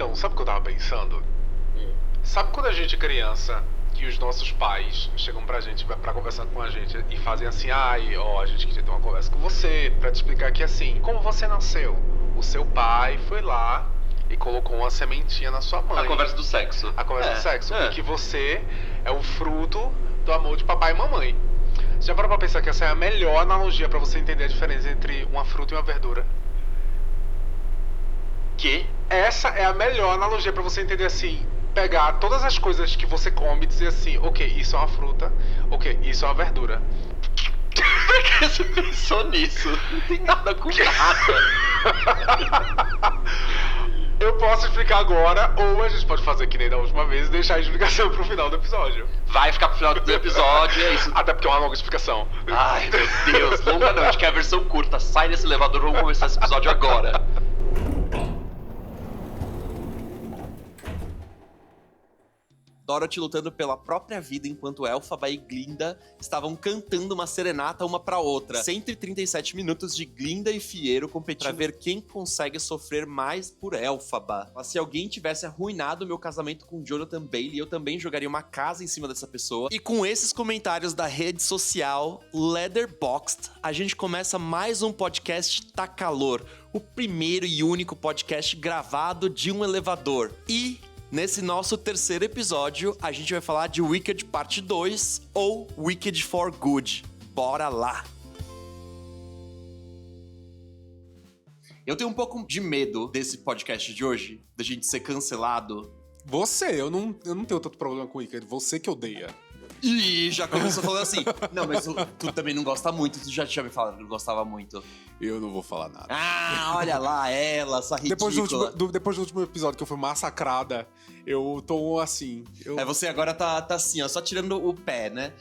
Então, sabe o que eu tava pensando? Sabe quando a gente é criança e os nossos pais chegam pra gente, pra conversar com a gente e fazem assim, a gente queria ter uma conversa com você pra te explicar que assim, como você nasceu? O seu pai foi lá e colocou uma sementinha na sua mãe. A conversa do sexo. A conversa do sexo. E que você é o fruto do amor de papai e mamãe. Já parou pra pensar que essa é a melhor analogia pra você entender a diferença entre uma fruta e uma verdura? Que? Essa é a melhor analogia pra você entender assim, pegar todas as coisas que você come e dizer assim, ok, isso é uma fruta, ok, isso é uma verdura. Por que você pensou nisso? Não tem nada com nada. Eu posso explicar agora, ou a gente pode fazer que nem da última vez e deixar a explicação pro final do episódio. Vai ficar pro final do episódio, é isso. Até porque é uma longa explicação. Ai, meu Deus, longa não, a gente quer a versão curta. Sai desse elevador, vamos começar esse episódio agora. Dorothy lutando pela própria vida enquanto Elphaba e Glinda estavam cantando uma serenata uma pra outra. 137 minutos de Glinda e Fiero competindo pra ver quem consegue sofrer mais por Elphaba. Mas se alguém tivesse arruinado meu casamento com Jonathan Bailey, eu também jogaria uma casa em cima dessa pessoa. E com esses comentários da rede social Letterboxd, a gente começa mais um podcast Tá Calor, o primeiro e único podcast gravado de um elevador. E nesse nosso terceiro episódio, a gente vai falar de Wicked Parte 2 ou Wicked for Good. Bora lá! Eu tenho um pouco de medo desse podcast de hoje, da gente ser cancelado. Eu não tenho tanto problema com o Wicked, você que odeia. E já começou falando assim, não, mas tu também não gosta muito, tu já tinha me falado que não gostava muito. Eu não vou falar nada. Ah, olha lá, ela, essa ridícula. Depois do último episódio que eu fui massacrada, eu tô assim... Você agora tá assim, ó, só tirando o pé, né?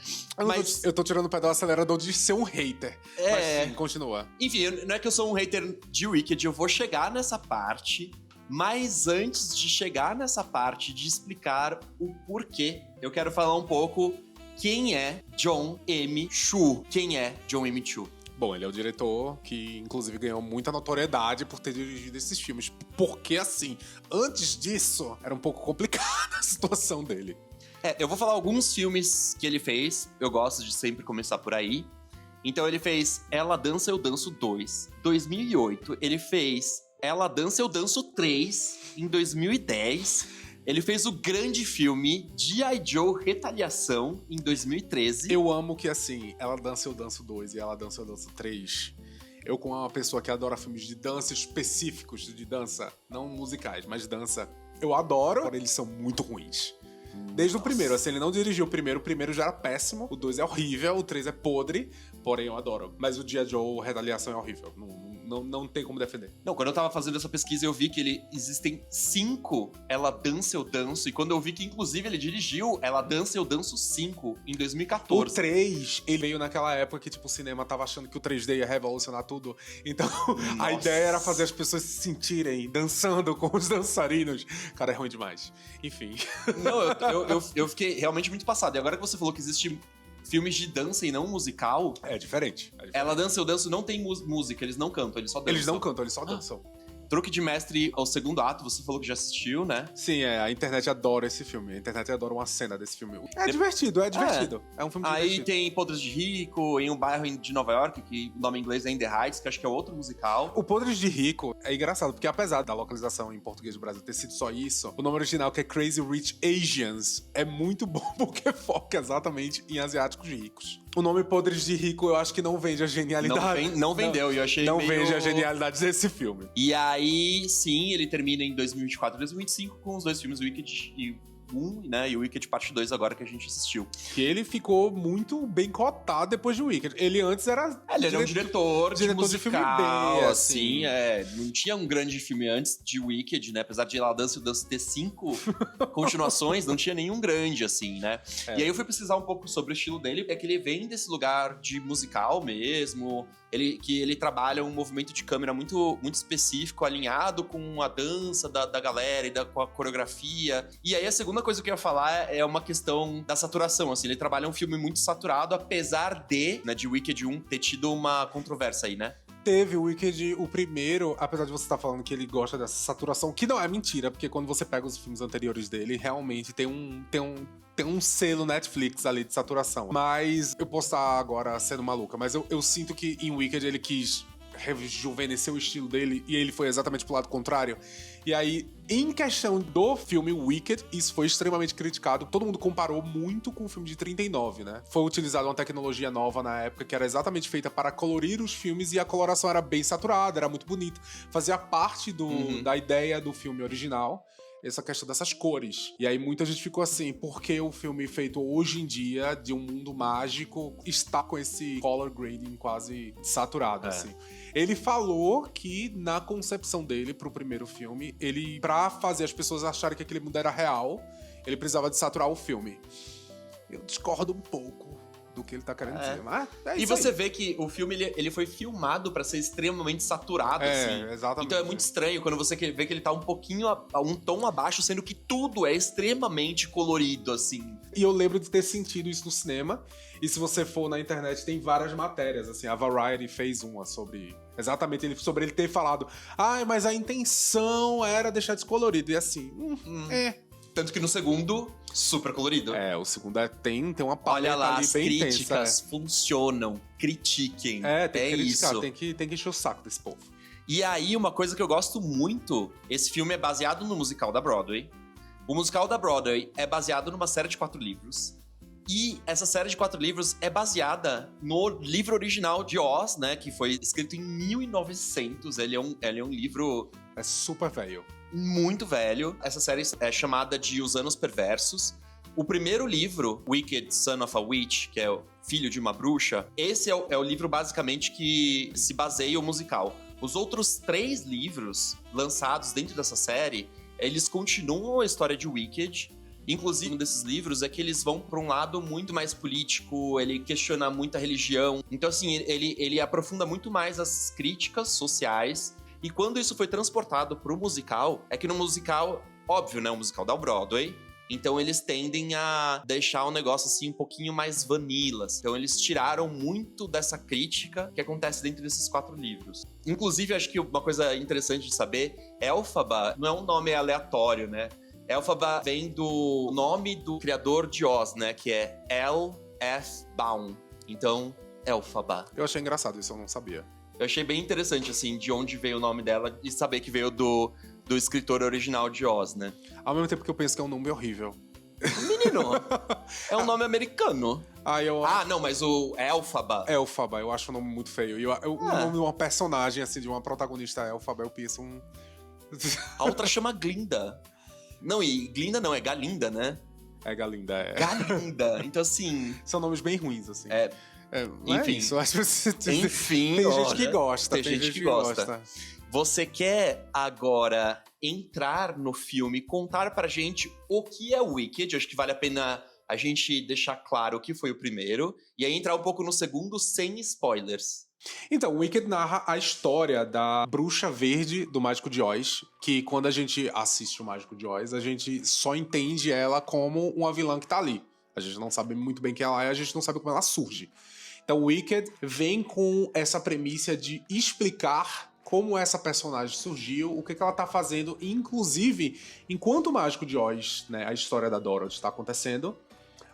Eu tô tirando o pé do acelerador de ser um hater. Mas sim, continua. Enfim, não é que eu sou um hater de Wicked, eu vou chegar nessa parte... Mas antes de chegar nessa parte de explicar o porquê, eu quero falar um pouco quem é Jon M. Chu. Quem é Jon M. Chu? Bom, ele é o diretor que, inclusive, ganhou muita notoriedade por ter dirigido esses filmes. Porque, assim, antes disso, era um pouco complicada a situação dele. Eu vou falar alguns filmes que ele fez. Eu gosto de sempre começar por aí. Então, ele fez Ela Dança, Eu Danço 2. 2008, ele fez Ela Dança, Eu Danço 3, em 2010. Ele fez o grande filme G.I. Joe Retaliação, em 2013. Eu amo que, assim, Ela Dança, Eu Danço 2 e Ela Dança, Eu Danço 3... Eu, como uma pessoa que adora filmes de dança específicos, de dança, não musicais, mas de dança, eu adoro, porém eles são muito ruins. Desde o primeiro, assim, ele não dirigiu o primeiro já era péssimo, o 2 é horrível, o 3 é podre, porém eu adoro. Mas o G.I. Joe Retaliação é horrível, não tem como defender. Não, quando eu tava fazendo essa pesquisa, eu vi que existem 5 Ela Dança, Eu Danço, e quando eu vi que, inclusive, ele dirigiu Ela Dança, Eu Danço 5, em 2014. O 3, ele veio naquela época que, tipo, o cinema tava achando que o 3D ia revolucionar tudo, então a ideia era fazer as pessoas se sentirem dançando com os dançarinos. Cara, é ruim demais. Enfim. Não, eu fiquei realmente muito passado. E agora que você falou que existe filmes de dança e não musical... É diferente. Ela Dança, Eu Danço não tem música, eles não cantam, eles só dançam. Eles não cantam, eles só dançam. Truque de Mestre ao segundo ato, você falou que já assistiu, né? Sim, a internet adora esse filme. A internet adora uma cena desse filme. É divertido. É um filme divertido. Aí tem Podres de Rico, em um bairro de Nova York, que o nome em inglês é In the Heights, que acho que é outro musical. O Podres de Rico é engraçado, porque apesar da localização em português do Brasil ter sido só isso, o nome original, que é Crazy Rich Asians, é muito bom porque foca exatamente em asiáticos ricos. O nome Podres de Rico eu acho que não vende a genialidade. Não vendeu, e eu achei Não meio... vende a genialidade desse filme. E aí, sim, ele termina em 2024 e 2025 com os dois filmes Wicked e 1, né, e o Wicked Parte 2 agora que a gente assistiu. Que ele ficou muito bem cotado depois de Wicked. Ele antes era... Ele era um diretor de musical, de filme B, assim, não tinha um grande filme antes de Wicked, né, apesar de Ela Dança, Eu Danço ter 5 continuações, não tinha nenhum grande, assim, né. E aí eu fui pesquisar um pouco sobre o estilo dele, é que ele vem desse lugar de musical mesmo, que ele trabalha um movimento de câmera muito, muito específico, alinhado com a dança da galera e com a coreografia. E aí a segunda coisa que eu ia falar é uma questão da saturação, assim. Ele trabalha um filme muito saturado, apesar de Wicked 1 ter tido uma controvérsia aí, né? teve o Wicked, o primeiro, apesar de você estar falando que ele gosta dessa saturação, que não é mentira, porque quando você pega os filmes anteriores dele, realmente tem um selo Netflix ali de saturação. Mas eu posso estar agora sendo maluca, mas eu sinto que em Wicked ele quis rejuvenescer o estilo dele e ele foi exatamente pro lado contrário. E aí, em questão do filme Wicked, isso foi extremamente criticado. Todo mundo comparou muito com o filme de 39, né? Foi utilizada uma tecnologia nova na época que era exatamente feita para colorir os filmes e a coloração era bem saturada, era muito bonita. Fazia parte da ideia do filme original. Essa questão dessas cores. E aí muita gente ficou assim, porque o filme feito hoje em dia, de um mundo mágico, está com esse color grading quase saturado, assim. Ele falou que, na concepção dele pro primeiro filme, ele, pra fazer as pessoas acharem que aquele mundo era real, ele precisava de saturar o filme. Eu discordo um pouco do que ele tá querendo dizer, mas é isso. E você aí. vê que o filme, ele foi filmado pra ser extremamente saturado, assim. Exatamente. Então é muito estranho quando você vê que ele tá um pouquinho, um tom abaixo, sendo que tudo é extremamente colorido, assim. E eu lembro de ter sentido isso no cinema. E se você for na internet, tem várias matérias, assim. A Variety fez uma sobre... Exatamente, sobre ele ter falado mas a intenção era deixar descolorido. E assim, Tanto que no segundo, super colorido. O segundo tem uma paleta Olha lá, ali as bem críticas intensa. funcionam. Critiquem. Tem que criticar, isso. tem que encher o saco desse povo. E aí, uma coisa que eu gosto muito, esse filme é baseado no musical da Broadway. O musical da Broadway é baseado numa série de 4 livros. E essa série de 4 livros é baseada no livro original de Oz, né? Que foi escrito em 1900. Ele é um livro... É super velho. Muito velho. Essa série é chamada de Os Anos Perversos. O primeiro livro, Wicked Son of a Witch, que é o Filho de uma Bruxa, esse é o livro basicamente que se baseia o musical. Os outros 3 livros lançados dentro dessa série, eles continuam a história de Wicked. Inclusive, um desses livros é que eles vão para um lado muito mais político, ele questiona muito a religião. Então, assim, ele aprofunda muito mais as críticas sociais. E quando isso foi transportado para o musical, é que no musical, óbvio, né, um musical da Broadway, então eles tendem a deixar o negócio assim um pouquinho mais vanilla. Então eles tiraram muito dessa crítica que acontece dentro desses 4 livros. Inclusive, acho que uma coisa interessante de saber, Elphaba não é um nome aleatório, né? Elphaba vem do nome do criador de Oz, né? Que é L.F. Baum. Então, Elphaba. Eu achei engraçado isso, eu não sabia. Eu achei bem interessante, assim, de onde veio o nome dela e saber que veio do escritor original de Oz, né? Ao mesmo tempo que eu penso que é um nome horrível. Menino, é um nome americano. Não, mas o Elphaba. Elphaba, eu acho um nome muito feio. O nome de uma personagem, assim, de uma protagonista Elphaba, eu penso A outra chama Glinda. Não, e Glinda não, é Galinda, né? É Galinda, Galinda. Então, assim... São nomes bem ruins, assim. Enfim. É isso, acho que Enfim, tem gente que gosta. Tem gente que gosta. Você quer agora entrar no filme e contar pra gente o que é Wicked? Acho que vale a pena a gente deixar claro o que foi o primeiro. E aí entrar um pouco no segundo sem spoilers. Então, Wicked narra a história da bruxa verde do Mágico de Oz, que quando a gente assiste o Mágico de Oz, a gente só entende ela como uma vilã que tá ali. A gente não sabe muito bem quem ela é, a gente não sabe como ela surge. Então, Wicked vem com essa premissa de explicar como essa personagem surgiu, o que ela tá fazendo, inclusive, enquanto o Mágico de Oz, né, a história da Dorothy está acontecendo,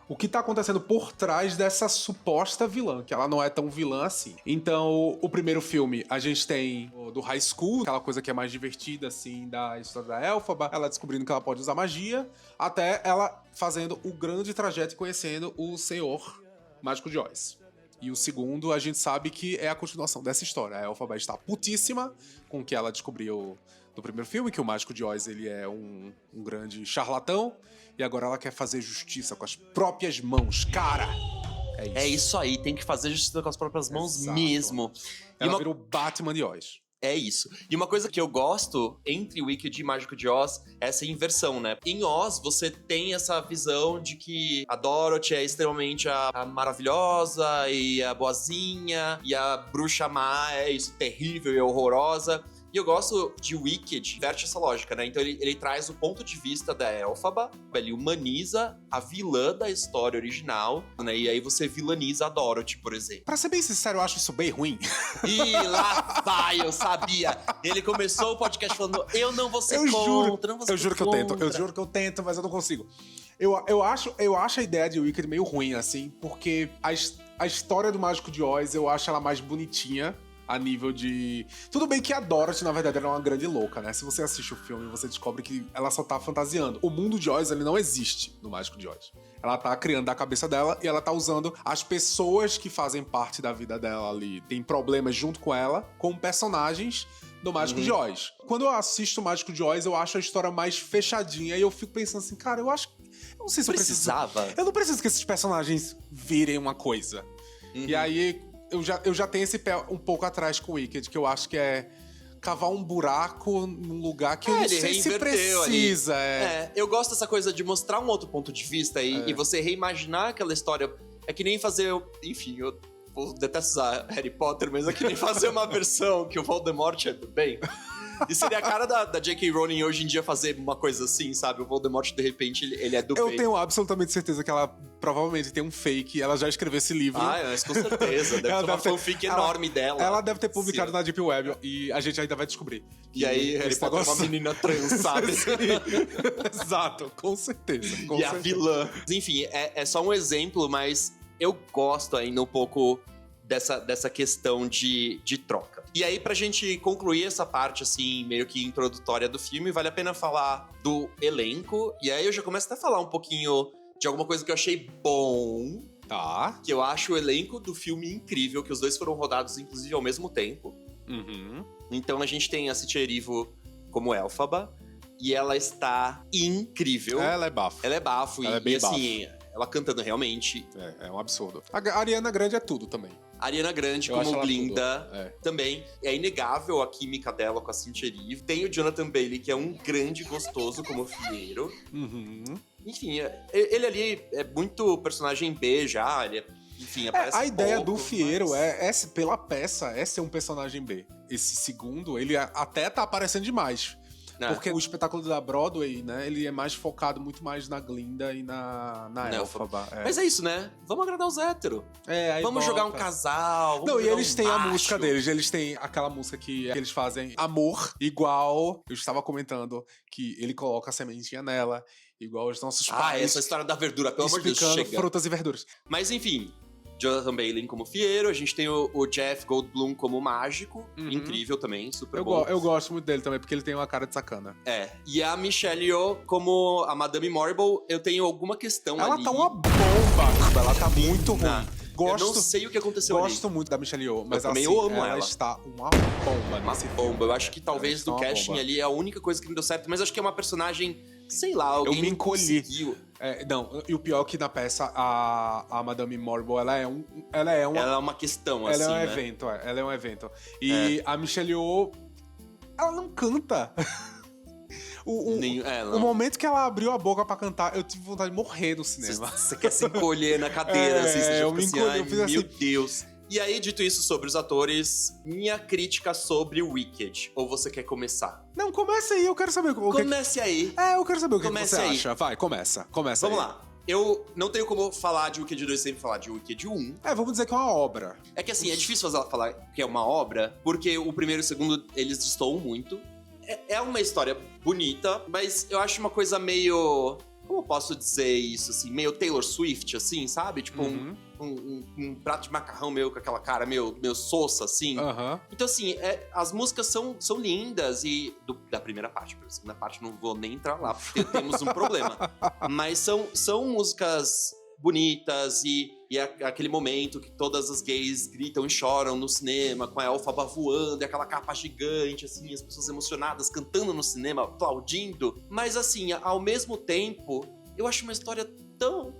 o que tá acontecendo por trás dessa suposta vilã, que ela não é tão vilã assim. Então, o primeiro filme, a gente tem do High School, aquela coisa que é mais divertida, assim, da história da Elphaba, ela descobrindo que ela pode usar magia, até ela fazendo o grande trajeto e conhecendo o Senhor Mágico de Oz. E o segundo, a gente sabe que é a continuação dessa história. A Elphaba está putíssima com o que ela descobriu do primeiro filme, que o Mágico de Oz ele é um grande charlatão, e agora ela quer fazer justiça com as próprias mãos. Cara! É isso aí, tem que fazer justiça com as próprias mãos. Exato. Mesmo. Ela vira o Batman de Oz. É isso. E uma coisa que eu gosto entre Wicked e Mágico de Oz é essa inversão, né? Em Oz, você tem essa visão de que a Dorothy é extremamente a maravilhosa e a boazinha, e a bruxa má é isso, terrível e horrorosa. E eu gosto de Wicked, inverte essa lógica, né? Então ele traz o ponto de vista da Elphaba, ele humaniza a vilã da história original, né? E aí você vilaniza a Dorothy, por exemplo. Pra ser bem sincero, eu acho isso bem ruim. E lá vai, eu sabia. Ele começou o podcast falando, eu não vou ser contra, não vou ser Eu juro que eu tento, mas eu não consigo. Eu acho a ideia de Wicked meio ruim, assim, porque a história do Mágico de Oz, eu acho ela mais bonitinha a nível de... Tudo bem que a Dorothy, na verdade, era uma grande louca, né? Se você assiste o filme, você descobre que ela só tá fantasiando. O mundo de Oz, ele não existe no Mágico de Oz. Ela tá criando da cabeça dela e ela tá usando as pessoas que fazem parte da vida dela ali, tem problemas junto com ela, como personagens do Mágico de Oz. Quando eu assisto o Mágico de Oz, eu acho a história mais fechadinha e eu fico pensando assim, cara, eu não sei se precisava. Eu não preciso que esses personagens virem uma coisa. E aí, eu já tenho esse pé um pouco atrás com o Wicked, que eu acho que é cavar um buraco num lugar que eu não sei se precisa. Eu gosto dessa coisa de mostrar um outro ponto de vista e você reimaginar aquela história. É que nem fazer... Enfim, eu detesto usar Harry Potter, mas é que nem fazer uma versão que o Voldemort é do bem. E seria a cara da J.K. Rowling hoje em dia fazer uma coisa assim, sabe? O Voldemort, de repente, ele é do bem. Eu tenho absolutamente certeza que ela provavelmente tem um fake, ela já escreveu esse livro. Mas com certeza. Deve ter uma fanfic enorme dela. Ela deve ter publicado na Deep Web e a gente ainda vai descobrir. E aí, Harry Potter é uma menina trans, sabe? Exato, com certeza. A vilã. Enfim, é só um exemplo, mas eu gosto ainda um pouco dessa questão de troca. E aí, pra gente concluir essa parte, assim, meio que introdutória do filme, vale a pena falar do elenco. E aí eu já começo até a falar um pouquinho de alguma coisa que eu achei bom. Tá. Que eu acho o elenco do filme incrível, que os dois foram rodados, inclusive, ao mesmo tempo. Então a gente tem a Cynthia Erivo como Elphaba. E ela está incrível. Ela é bafo. Ela é bafo. Ela é bem assim, ela cantando realmente. É um absurdo. A Ariana Grande é tudo também. A Ariana Grande como Glinda também. É inegável a química dela com a Cynthia Erivo. Tem o Jonathan Bailey, que é um grande gostoso como Fieiro. Enfim, ele ali é muito personagem B já. Ele enfim, aparece a ideia pouco, do Fieiro pela peça, é ser um personagem B. Esse segundo, ele até tá aparecendo demais. Porque o espetáculo da Broadway, né, ele é mais focado muito mais na Glinda e na Elphaba. Mas é isso, né? Vamos agradar os héteros. Vamos jogar um casal. Não, e eles têm a música deles. Eles têm aquela música que eles fazem amor, igual eu estava comentando, que ele coloca a sementinha nela, igual os nossos pais. Essa história da verdura, pelo amor de Deus, chega. Frutas e verduras. Mas enfim, Jonathan Bailey como Fieiro, a gente tem o Jeff Goldblum como mágico, incrível também, super bom. Eu gosto muito dele também, porque ele tem uma cara de sacana. E a Michelle Yeoh como a Madame Marble, eu tenho alguma questão ali. Ela tá uma bomba, ela tá muito ruim. Eu não sei o que aconteceu ali. Gosto muito da Michelle Yeoh, mas também assim, eu amo ela. Está uma bomba nesse filme. Eu acho que talvez do casting ali é a única coisa que não deu certo, mas acho que é uma personagem, sei lá, alguém eu me encolhi. Conseguiu. E o pior é que na peça, a Madame Marble, ela é uma questão, assim, ela é um né? evento, ela é um evento. E a Michelle Yeoh, ela não canta. O momento que ela abriu a boca pra cantar, eu tive vontade de morrer no cinema. Você quer se encolher na cadeira, assim, você eu me encolhi, eu fiz meu assim. Deus. E aí, dito isso sobre os atores, minha crítica sobre o Wicked. Ou você quer começar? Não, comece aí, eu quero saber. Comece aí. Eu quero saber o que você acha. Vai, começa Vamos aí. lá. Eu não tenho como falar de Wicked 2 sem falar de Wicked 1. Vamos dizer que é uma obra. É que assim, é difícil falar que é uma obra, porque o primeiro e o segundo, eles destoam muito. É uma história bonita, mas eu acho uma coisa meio... Como eu posso dizer isso, assim? Meio Taylor Swift, assim, sabe? Tipo, um prato de macarrão meio com aquela cara meio sossa, assim. Então, assim, as músicas são lindas e... Da primeira parte, pela segunda parte não vou nem entrar lá, porque temos um problema. Mas são músicas bonitas e aquele momento que todas as gays gritam e choram no cinema, com a Elphaba voando e aquela capa gigante, assim, as pessoas emocionadas cantando no cinema, aplaudindo. Mas, assim, ao mesmo tempo, eu acho uma história tão...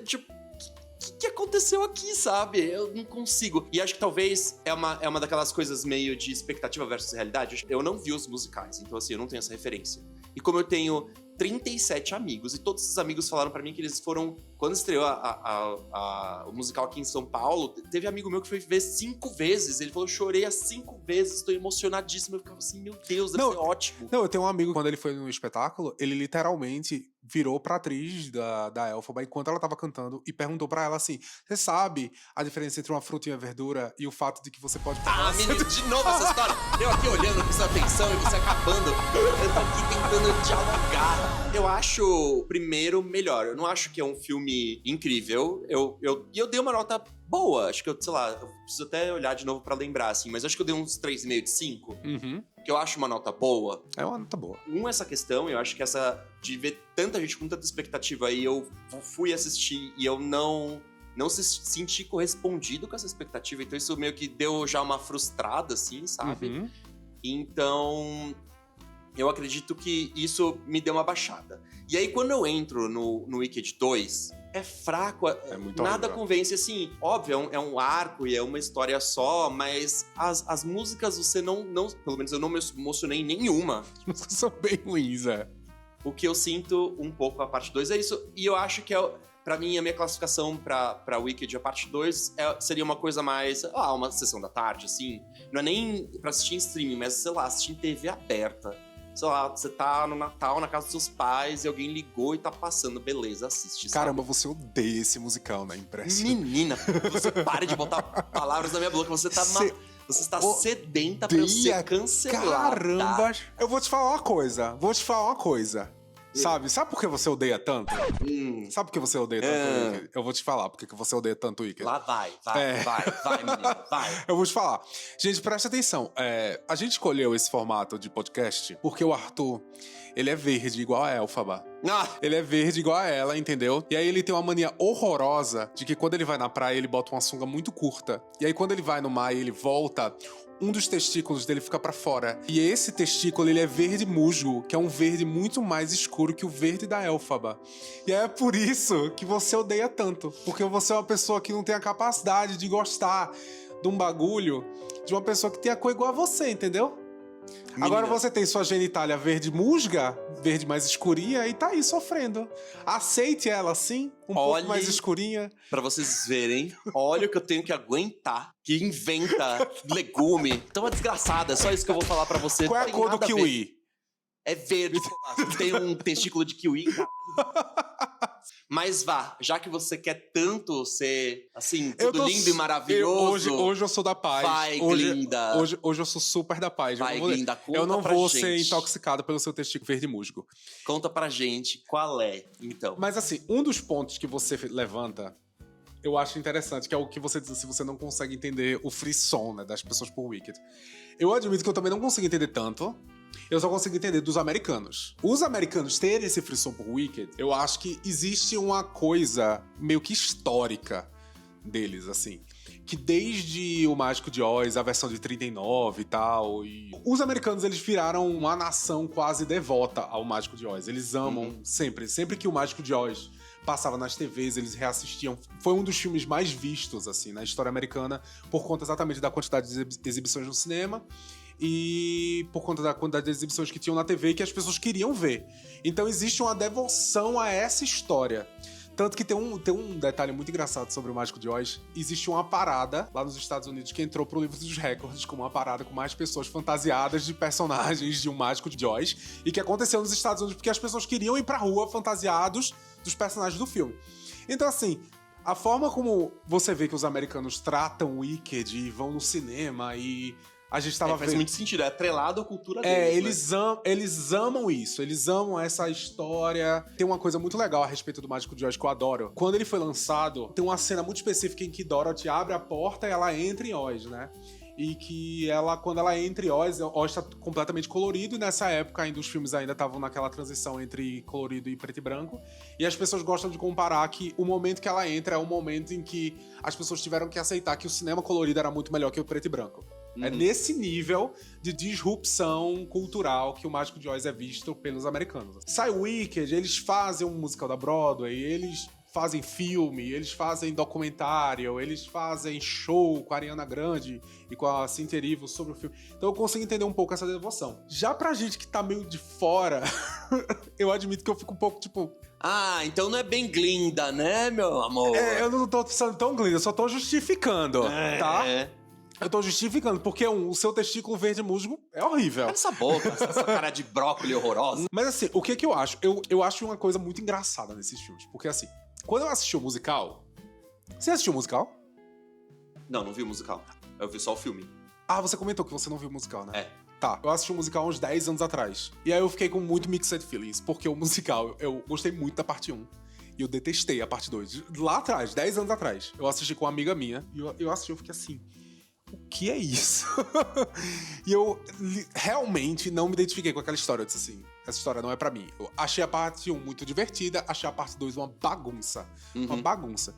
Tipo, o que aconteceu aqui, sabe? Eu não consigo. E acho que talvez é uma daquelas coisas meio de expectativa versus realidade. Eu não vi os musicais, então, assim, eu não tenho essa referência. E como eu tenho 37 amigos. E todos esses amigos falaram pra mim que eles foram... Quando estreou o musical aqui em São Paulo, teve amigo meu que foi ver 5 vezes. Ele falou, eu chorei as 5 vezes, tô emocionadíssimo. Eu ficava assim, meu Deus, deve ser ótimo. Não, eu tenho um amigo, quando ele foi no espetáculo, ele literalmente virou pra atriz da Elphaba enquanto ela tava cantando e perguntou pra ela assim, você sabe a diferença entre uma fruta e uma verdura e o fato de que você pode pegar... menino, de novo essa história. Eu aqui olhando com sua atenção e você acabando. Eu tô aqui tentando dialogar. Eu acho, primeiro, melhor. Eu não acho que é um filme incrível. Eu dei uma nota boa. Acho que eu preciso até olhar de novo pra lembrar, assim. Mas acho que eu dei uns 3,5 de 5. Uhum. Que eu acho uma nota boa. É uma nota boa. Essa questão, eu acho que essa de ver tanta gente com tanta expectativa aí, eu fui assistir e eu não se senti correspondido com essa expectativa. Então isso meio que deu já uma frustrada, assim, sabe? Uhum. Então, eu acredito que isso me deu uma baixada. E aí, quando eu entro no Wicked 2, é fraco, muito nada horrível. convence, assim, óbvio, é um arco e é uma história só, mas as músicas você não, pelo menos eu não me emocionei em nenhuma. As músicas são bem ruins, O que eu sinto um pouco a parte 2 é isso, e eu acho que pra mim, a minha classificação pra Wicked, a parte 2, seria uma coisa mais... uma sessão da tarde, assim. Não é nem pra assistir em streaming, mas, sei lá, assistir em TV aberta. Sei lá, você tá no Natal, na casa dos seus pais, e alguém ligou e tá passando. Beleza, assiste, Caramba, você odeia esse musical, né? Impressionante. Menina, você pare de botar palavras na minha boca. Você tá... Você está sedenta pra eu ser cancelada. Caramba! Eu vou te falar uma coisa. Sabe por que você odeia tanto? Sabe por que você odeia tanto Wicked? Eu vou te falar por que você odeia tanto Wicked. Lá vai, menina, vai. Eu vou te falar. Gente, presta atenção. A gente escolheu esse formato de podcast porque o Arthur, ele é verde igual a Elphaba. Ele é verde igual a ela, entendeu? E aí ele tem uma mania horrorosa de que quando ele vai na praia, ele bota uma sunga muito curta. E aí quando ele vai no mar e ele volta... Um dos testículos dele fica pra fora. E esse testículo, ele é verde musgo, que é um verde muito mais escuro que o verde da Elphaba. E é por isso que você odeia tanto. Porque você é uma pessoa que não tem a capacidade de gostar de um bagulho de uma pessoa que tem a cor igual a você, entendeu? Menina. Agora você tem sua genitália verde musga, verde mais escurinha, e tá aí sofrendo. Aceite ela assim, pouco mais escurinha. Pra vocês verem, olha o que eu tenho que aguentar, que inventa legume. Então é desgraçada, é só isso que eu vou falar pra você. Qual é a cor do kiwi? É verde, tem um testículo de kiwi, cara. Mas já que você quer tanto ser, assim, tudo lindo e maravilhoso... Hoje eu sou da paz. Vai, Glinda. Hoje eu sou super da paz. Vai, Glinda, conta eu não pra vou gente. ser intoxicado pelo seu testículo verde musgo. Conta pra gente qual é, então. Mas assim, um dos pontos que você levanta, eu acho interessante, que é o que você diz, se você não consegue entender o frisson, né, das pessoas por Wicked. Eu admito que eu também não consigo entender tanto. Eu só consigo entender dos americanos. Os americanos terem esse frisson por Wicked, eu acho que existe uma coisa meio que histórica deles, assim. Que desde o Mágico de Oz, a versão de 39 e tal, os americanos, eles viraram uma nação quase devota ao Mágico de Oz. Eles amam sempre que o Mágico de Oz passava nas TVs, eles reassistiam. Foi um dos filmes mais vistos, assim, na história americana, por conta exatamente da quantidade de exibições no cinema e por conta da quantidade de exibições que tinham na TV e que as pessoas queriam ver. Então existe uma devoção a essa história. Tanto que tem um detalhe muito engraçado sobre o Mágico de Oz. Existe uma parada lá nos Estados Unidos que entrou pro livro dos recordes como uma parada com mais pessoas fantasiadas de personagens de um Mágico de Oz, e que aconteceu nos Estados Unidos porque as pessoas queriam ir pra rua fantasiados dos personagens do filme. Então, assim, a forma como você vê que os americanos tratam o Wicked e vão no cinema e... A gente tava faz vendo... muito sentido, é atrelado à cultura deles. Eles amam isso, eles amam essa história. Tem uma coisa muito legal a respeito do Mágico de Oz que eu adoro. Quando ele foi lançado, tem uma cena muito específica em que Dorothy abre a porta e ela entra em Oz, né? E que quando ela entra em Oz tá completamente colorido, e nessa época ainda os filmes ainda estavam naquela transição entre colorido e preto e branco. E as pessoas gostam de comparar que o momento que ela entra é o momento em que as pessoas tiveram que aceitar que o cinema colorido era muito melhor que o preto e branco. É nesse nível de disrupção cultural que o Mágico de Oz é visto pelos americanos. Sai Wicked, eles fazem um musical da Broadway, eles fazem filme, eles fazem documentário, eles fazem show com a Ariana Grande e com a Cynthia Erivo sobre o filme. Então eu consigo entender um pouco essa devoção. Já pra gente que tá meio de fora, eu admito que eu fico um pouco, tipo... Ah, então não é bem Glinda, né, meu amor? Eu não tô sendo tão Glinda, eu só tô justificando, tá? Eu tô justificando, porque o seu testículo verde musgo é horrível. Cala essa boca, essa cara de brócolis horrorosa. Mas assim, o que eu acho? Eu acho uma coisa muito engraçada nesses filmes. Porque assim, quando eu assisti o musical... Você assistiu o musical? Não vi o musical. Eu vi só o filme. Ah, você comentou que você não viu o musical, né? É. Tá, eu assisti o musical uns 10 anos atrás. E aí eu fiquei com muito mixed feelings. Porque o musical, eu gostei muito da parte 1. E eu detestei a parte 2. Lá atrás, 10 anos atrás. Eu assisti com uma amiga minha. E eu assisti, eu fiquei assim... O que é isso? E eu realmente não me identifiquei com aquela história. Eu disse assim, essa história não é pra mim. Eu achei a parte 1 muito divertida, achei a parte 2 uma bagunça. Uma bagunça.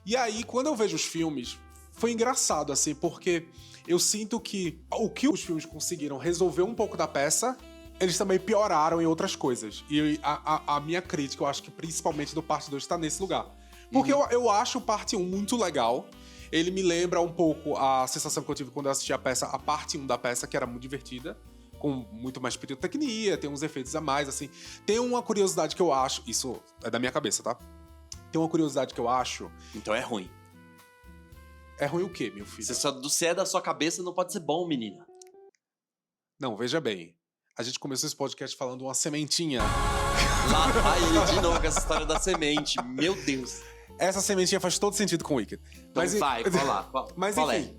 E aí, quando eu vejo os filmes, foi engraçado, assim, porque eu sinto que o que os filmes conseguiram resolver um pouco da peça, eles também pioraram em outras coisas. E a minha crítica, eu acho que principalmente do parte 2 tá nesse lugar. Porque eu acho o parte 1 muito legal. Ele me lembra um pouco a sensação que eu tive quando eu assisti a peça, a parte 1 da peça, que era muito divertida, com muito mais pirotecnia, tem uns efeitos a mais, assim. Tem uma curiosidade que eu acho, isso é da minha cabeça, tá? Tem uma curiosidade que eu acho... Então é ruim. É ruim o quê, meu filho? Se é da sua cabeça, não pode ser bom, menina. Não, veja bem. A gente começou esse podcast falando uma sementinha. Lá vai ele de novo com essa história da semente. Meu Deus. Essa sementinha faz todo sentido com o Wicked. Então vai, fala. Mas qual enfim,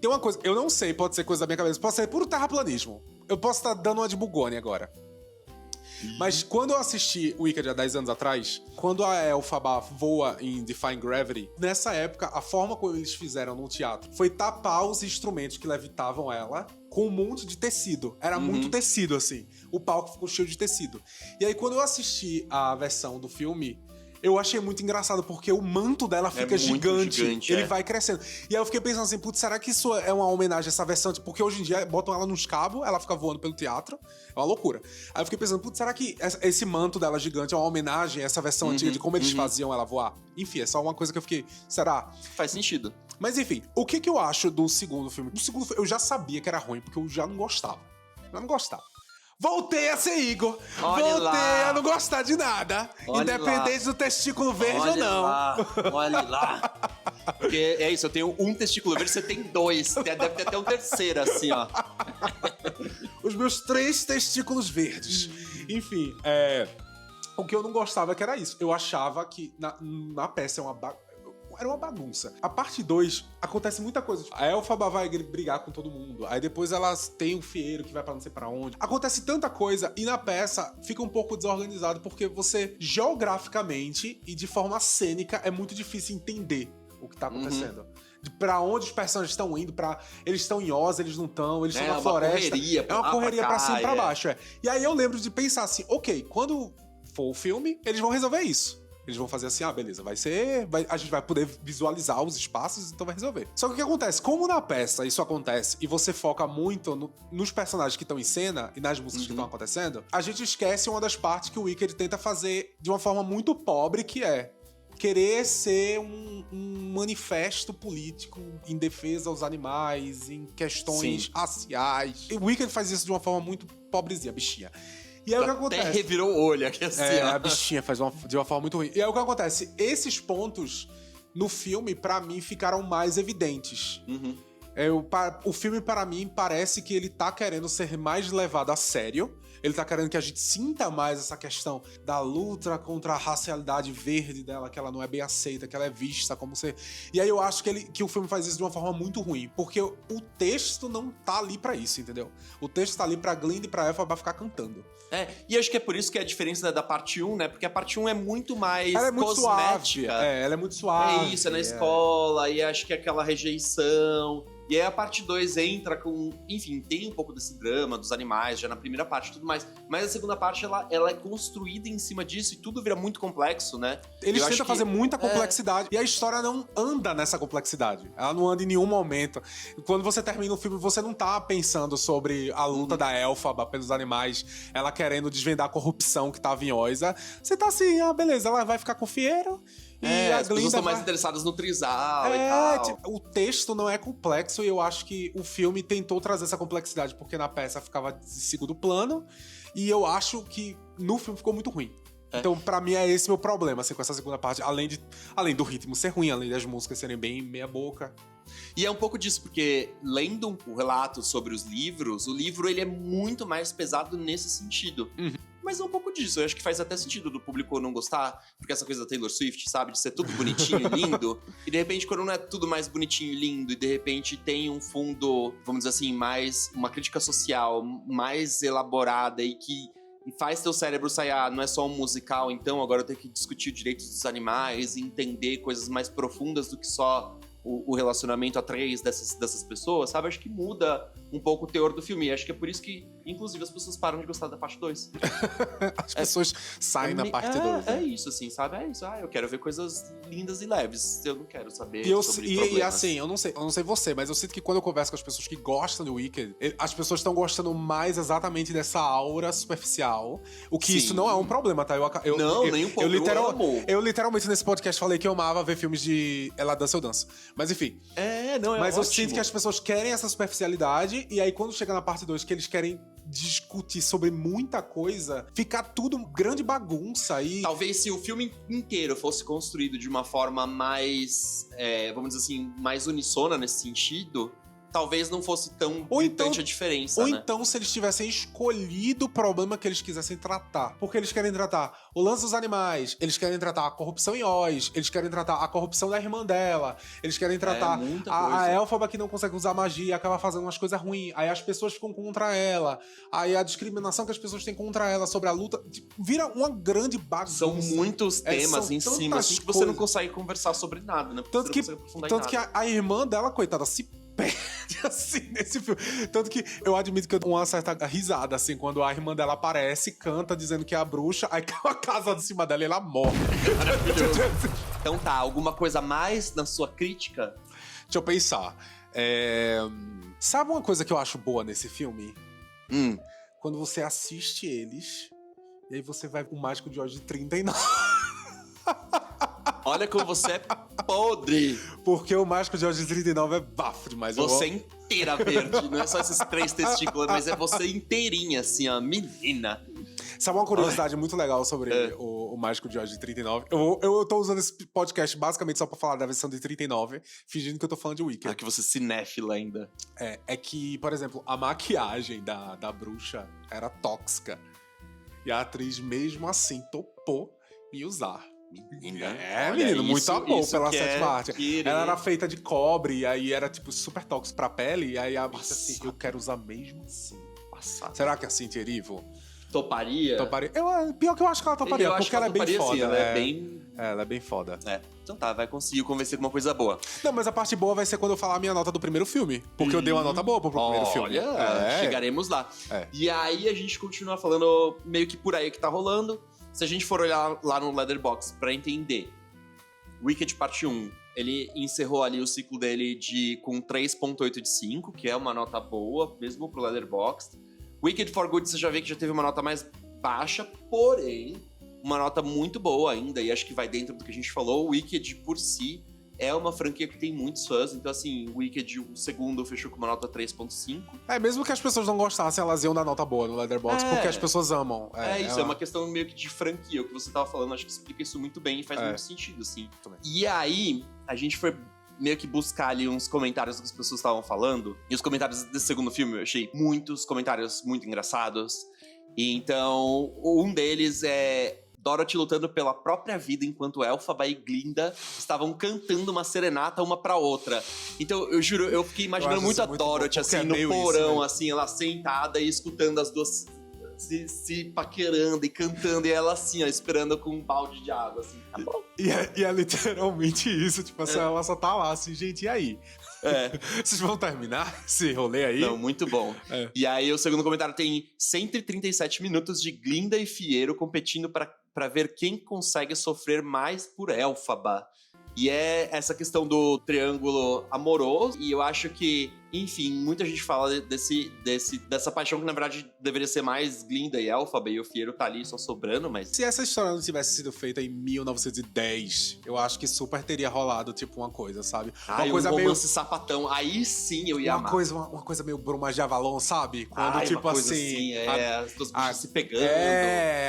tem uma coisa, eu não sei, pode ser coisa da minha cabeça, pode ser puro terraplanismo. Eu posso estar dando uma de bugone agora. Mas quando eu assisti o Wicked há 10 anos atrás, quando a Elphaba voa em Defying Gravity, nessa época, a forma como eles fizeram no teatro foi tapar os instrumentos que levitavam ela com um monte de tecido. Era muito tecido, assim. O palco ficou cheio de tecido. E aí, quando eu assisti a versão do filme... Eu achei muito engraçado, porque o manto dela fica gigante. Ele vai crescendo. E aí eu fiquei pensando assim, putz, será que isso é uma homenagem a essa versão? Porque hoje em dia botam ela nos cabos, ela fica voando pelo teatro. É uma loucura. Aí eu fiquei pensando, putz, será que esse manto dela gigante é uma homenagem a essa versão antiga de como eles faziam ela voar? Enfim, é só uma coisa que eu fiquei, será? Faz sentido. Mas enfim, o que eu acho do segundo filme? Do segundo filme, eu já sabia que era ruim, porque eu já não gostava. Voltei a ser Igor. Voltei a não gostar de nada. Independente do testículo verde ou não. Olha lá. Porque é isso, eu tenho um testículo verde, você tem 2. Deve ter até um terceiro, assim, ó. Os meus 3 testículos verdes. Enfim, o que eu não gostava que era isso. Eu achava que na peça era uma bagunça. A parte 2, acontece muita coisa. A Elphaba vai brigar com todo mundo. Aí depois elas têm um fieiro que vai pra não sei pra onde. Acontece tanta coisa e na peça fica um pouco desorganizado porque você, geograficamente e de forma cênica, é muito difícil entender o que tá acontecendo. Pra onde os personagens estão indo, eles estão em Oz, eles não estão, eles estão na floresta. É uma correria pra cima e pra baixo, E aí eu lembro de pensar assim, ok, quando for o filme, eles vão resolver isso. Eles vão fazer assim, beleza, a gente vai poder visualizar os espaços, então vai resolver. Só que o que acontece? Como na peça isso acontece e você foca muito nos personagens que estão em cena e nas músicas que estão acontecendo, a gente esquece uma das partes que o Wicked tenta fazer de uma forma muito pobre, que é querer ser um manifesto político em defesa aos animais, em questões raciais. E o Wicked faz isso de uma forma muito pobrezinha, bichinha. E aí o que acontece? Até revirou o olho aqui assim. A bichinha faz de uma forma muito ruim. E aí o que acontece? Esses pontos no filme, pra mim, ficaram mais evidentes. O filme, para mim, parece que ele tá querendo ser mais levado a sério. Ele tá querendo que a gente sinta mais essa questão da luta contra a racialidade verde dela, que ela não é bem aceita, que ela é vista como ser... E aí eu acho que o filme faz isso de uma forma muito ruim, porque o texto não tá ali pra isso, entendeu? O texto tá ali pra Glinda e pra Elphaba ficar cantando. E acho que é por isso que é a diferença da parte 1, né? Porque a parte 1 é muito mais ela é muito cosmética. Suave. Ela é muito suave. É isso, é na escola, e acho que é aquela rejeição... E aí a parte 2 entra com... Enfim, tem um pouco desse drama dos animais, já na primeira parte e tudo mais. Mas a segunda parte, ela é construída em cima disso e tudo vira muito complexo, né? Eles tentam fazer muita complexidade. E a história não anda nessa complexidade. Ela não anda em nenhum momento. Quando você termina o filme, você não tá pensando sobre a luta da Elphaba pelos animais, ela querendo desvendar a corrupção que tava em Oz. Você tá assim, beleza, ela vai ficar com o fieiro... E as pessoas estão mais interessadas no trisal e tal. O texto não é complexo e eu acho que o filme tentou trazer essa complexidade, porque na peça ficava de segundo plano, e eu acho que no filme ficou muito ruim. Então, pra mim, é esse meu problema, assim, com essa segunda parte. Além do ritmo ser ruim, além das músicas serem bem meia boca. E é um pouco disso, porque lendo um relato sobre os livros, o livro ele é muito mais pesado nesse sentido. Mas é um pouco disso. Eu acho que faz até sentido do público não gostar, porque essa coisa da Taylor Swift, sabe? De ser tudo bonitinho e lindo. E de repente, quando não é tudo mais bonitinho e lindo, e de repente tem um fundo, vamos dizer assim, mais uma crítica social mais elaborada e faz teu cérebro sair, não é só um musical, então agora eu tenho que discutir os direitos dos animais e entender coisas mais profundas do que só o relacionamento a três dessas pessoas, sabe? Acho que muda um pouco o teor do filme. E acho que é por isso que, inclusive, as pessoas param de gostar da parte 2. As pessoas saem na parte 2. É isso, assim, sabe? É isso. Eu quero ver coisas lindas e leves. Eu não quero saber sobre e problemas. assim, eu não sei você, mas eu sinto que quando eu converso com as pessoas que gostam do Wicked, as pessoas estão gostando mais exatamente dessa aura superficial. O que isso não é um problema, tá? Nem um pouco. Eu literalmente nesse podcast falei que eu amava ver filmes de Ela Dança, Eu Danço. Mas enfim. Mas eu sinto que as pessoas querem essa superficialidade, e aí quando chega na parte 2 que eles querem discutir sobre muita coisa, fica tudo grande bagunça e... Talvez se o filme inteiro fosse construído de uma forma mais, vamos dizer assim, mais unissona nesse sentido, talvez não fosse tão gritante a diferença, Ou então, se eles tivessem escolhido o problema que eles quisessem tratar. Porque eles querem tratar o lance dos animais, eles querem tratar a corrupção em Oz, eles querem tratar a corrupção da irmã dela, eles querem tratar a Elphaba que não consegue usar magia e acaba fazendo umas coisas ruins. Aí as pessoas ficam contra ela. Aí a discriminação que as pessoas têm contra ela sobre a luta vira uma grande bagunça. São muitos temas em cima, assim, que você não consegue conversar sobre nada, né? Tanto que a irmã dela, coitada, se perde, assim, nesse filme. Tanto que eu admito que eu dou uma certa risada, assim, quando a irmã dela aparece, canta, dizendo que é a bruxa, aí cai a casa de cima dela e ela morre. Então tá, alguma coisa a mais na sua crítica? Deixa eu pensar. Sabe uma coisa que eu acho boa nesse filme? Quando você assiste eles, e aí você vai com o Mágico de Oz de 39. Olha como você é podre. Porque o Mágico de Oz de 39 é bafo demais. Você inteira verde. Não é só esses 3 testículos, mas é você inteirinha, assim, ó, menina. Sabe uma curiosidade muito legal sobre o Mágico de Oz de 39? Eu tô usando esse podcast basicamente só pra falar da versão de 39, fingindo que eu tô falando de Wicked. Que você é cinéfila ainda. É que, por exemplo, a maquiagem da bruxa era tóxica. E a atriz, mesmo assim, topou em usar. Menino, muito amor pela sétima arte. Ela era feita de cobre, e aí era, tipo, super tóxico pra pele, e aí a bicha assim, eu quero usar mesmo assim. Passado. Será que a Cynthia Erivo toparia? Pior que eu acho que ela toparia, porque ela é bem foda. Sim, ela é bem foda. Então tá, vai conseguir convencer de uma coisa boa. Não, mas a parte boa vai ser quando eu falar a minha nota do primeiro filme. Porque eu dei uma nota boa pro primeiro filme. Chegaremos lá. E aí a gente continua falando meio que por aí que tá rolando. Se a gente for olhar lá no Letterboxd pra entender, Wicked Parte 1, ele encerrou ali o ciclo dele com 3.8 de 5, que é uma nota boa, mesmo pro Letterboxd. Wicked for Good, você já vê que já teve uma nota mais baixa, porém, uma nota muito boa ainda, e acho que vai dentro do que a gente falou. O Wicked, por si, é uma franquia que tem muitos fãs, então assim, o Wicked, o segundo, fechou com uma nota 3.5. Mesmo que as pessoas não gostassem, elas iam dar nota boa no Letterboxd, porque as pessoas amam. É uma questão meio que de franquia, o que você tava falando, acho que explica isso muito bem e faz muito sentido, assim. Também. E aí, a gente foi meio que buscar ali uns comentários que as pessoas estavam falando, e os comentários desse segundo filme eu achei muitos comentários muito engraçados. E então, um deles é Dorothy lutando pela própria vida enquanto Elphaba e Glinda estavam cantando uma serenata uma pra outra. Então, eu juro, eu fiquei imaginando muito a Dorothy, assim, no porão, isso, assim, ela sentada e escutando as duas se paquerando e cantando, e ela assim, ó, esperando com um balde de água, assim. Tá bom. E é literalmente isso, tipo assim, ela só tá lá, assim, gente, e aí? Vocês vão terminar esse rolê aí? Não, muito bom. E aí, o segundo comentário tem 137 minutos de Glinda e Fiero competindo pra ver quem consegue sofrer mais por Elphaba. E é essa questão do triângulo amoroso, e eu acho que Enfim, muita gente fala dessa paixão que, na verdade, deveria ser mais Glinda e Elphaba, e o Fiero tá ali só sobrando, mas... Se essa história não tivesse sido feita em 1910, eu acho que super teria rolado, tipo, uma coisa, sabe? Uma um coisa romance sapatão, aí sim eu ia amar. Uma coisa meio Brumas de Avalon, sabe? Quando, tipo uma coisa assim... as duas bichas se pegando.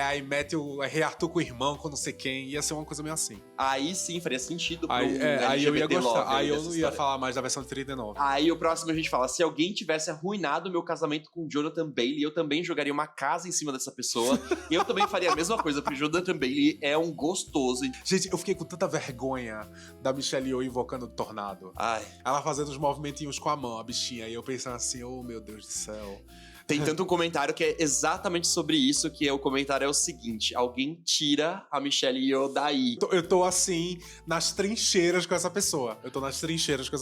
Aí mete o Rei Arthur com o irmão, com não sei quem. Ia ser uma coisa meio assim. Aí sim faria sentido pro aí eu ia gostar. Aí eu não ia história. falar mais da versão de 39. Aí o próximo a gente fala, se alguém tivesse arruinado meu casamento com Jonathan Bailey, eu também jogaria uma casa em cima dessa pessoa. Eu também faria a mesma coisa, porque Jonathan Bailey é um gostoso. Gente, eu fiquei com tanta vergonha da Michelle Yeoh invocando o tornado. Ai. Ela fazendo os movimentinhos com a mão, a bichinha. E eu pensando assim, oh meu Deus do céu. Tem tanto um comentário que é exatamente sobre isso, que o comentário é o seguinte: alguém tira a Michelle Yeoh daí. Eu tô assim, nas trincheiras com essa pessoa.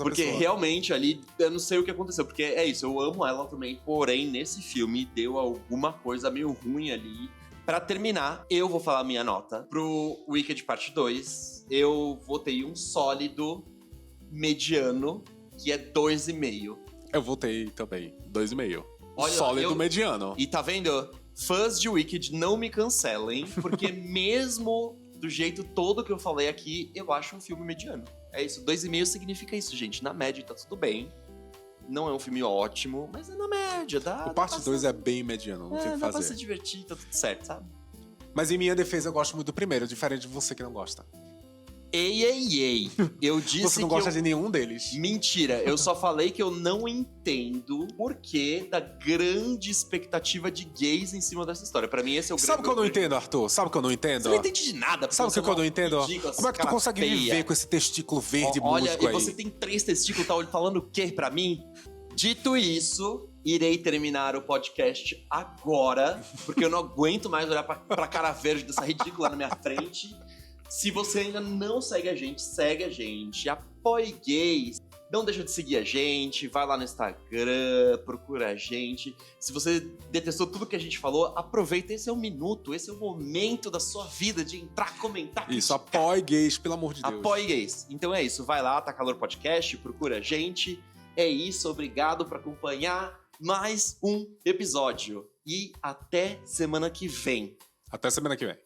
Porque realmente ali, eu não sei o que aconteceu. Porque é isso, eu amo ela também. Porém, nesse filme, deu alguma coisa meio ruim ali. Pra terminar, eu vou falar a minha nota. Pro Wicked Parte 2, eu votei um sólido mediano, que é 2,5. Eu votei também, 2,5. Olha, Sólido mediano. E tá vendo? Fãs de Wicked, não me cancelem, porque mesmo do jeito todo que eu falei aqui, eu acho um filme mediano. É isso, 2,5 significa isso, gente. Na média tá tudo bem. Não é um filme ótimo, mas é na média. O parte 2 é bem mediano, não tem o que dá fazer. pra se divertir, tá tudo certo, sabe? Mas em minha defesa, eu gosto muito do primeiro, diferente de você que não gosta. Ei. Eu disse você não gosta de nenhum deles. Mentira, eu só falei que eu não entendo o porquê da grande expectativa de gays em cima dessa história. Pra mim, esse é o grande... Sabe o que eu não entendo, Arthur? Sabe o que eu não entendo? Você não entende de nada. Sabe o que eu não entendo? Ridícula, Como é que tu consegue viver com esse testículo verde Olha, músico aí? e você tem 3 testículos, tá falando o quê pra mim? Dito isso, irei terminar o podcast agora, porque eu não aguento mais olhar pra cara verde dessa ridícula na minha frente. Se você ainda não segue a gente, apoie gays. Não deixa de seguir a gente, vai lá no Instagram, procura a gente. Se você detestou tudo que a gente falou, aproveita, esse é o minuto, esse é o momento da sua vida de entrar, comentar. Isso, apoie gays, pelo amor de Deus. Apoie gays. Então é isso, vai lá, Tá Calor Podcast, procura a gente. É isso, obrigado por acompanhar mais um episódio. E até semana que vem. Até semana que vem.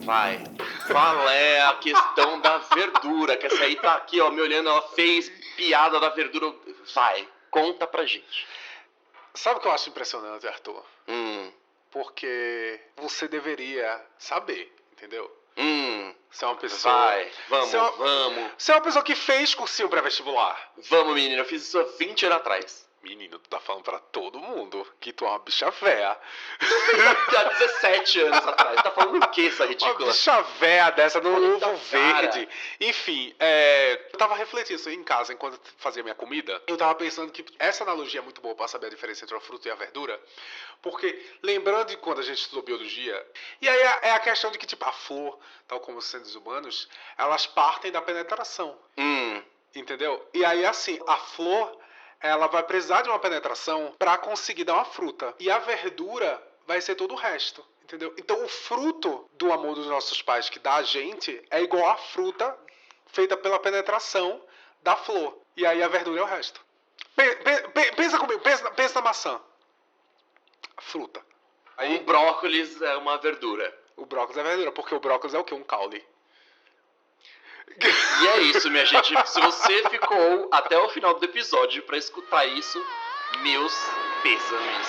Vai. Qual é a questão da verdura? Que essa aí tá aqui, ó, me olhando, ela fez piada da verdura. Vai, conta pra gente. Sabe o que eu acho impressionante, Arthur? Porque você deveria saber, entendeu? Você é uma pessoa... Vai, vamos. Você é uma pessoa que fez cursinho pré-vestibular. Vamos, menino, eu fiz isso há 20 anos atrás. Menino, tu tá falando pra todo mundo que tu é uma bicha véia. Há 17 anos atrás. Tá falando o que, essa ridícula? Uma bicha véia dessa no Olha ovo da verde. cara. Enfim, eu tava refletindo isso aí em casa enquanto eu fazia minha comida. Eu tava pensando que essa analogia é muito boa pra saber a diferença entre a fruta e a verdura. Porque, lembrando de quando a gente estudou biologia, e aí é a questão de que, tipo, a flor, tal como os seres humanos, elas partem da penetração. Entendeu? E aí, assim, a flor, ela vai precisar de uma penetração para conseguir dar uma fruta. E a verdura vai ser todo o resto, entendeu? Então o fruto do amor dos nossos pais que dá a gente é igual à fruta feita pela penetração da flor. E aí a verdura é o resto. Pensa comigo, pensa na maçã. A fruta. Aí O brócolis é uma verdura. o brócolis é verdura, porque o brócolis é o quê? Um caule. E é isso, minha gente. Se você ficou até o final do episódio pra escutar isso, meus pêsames.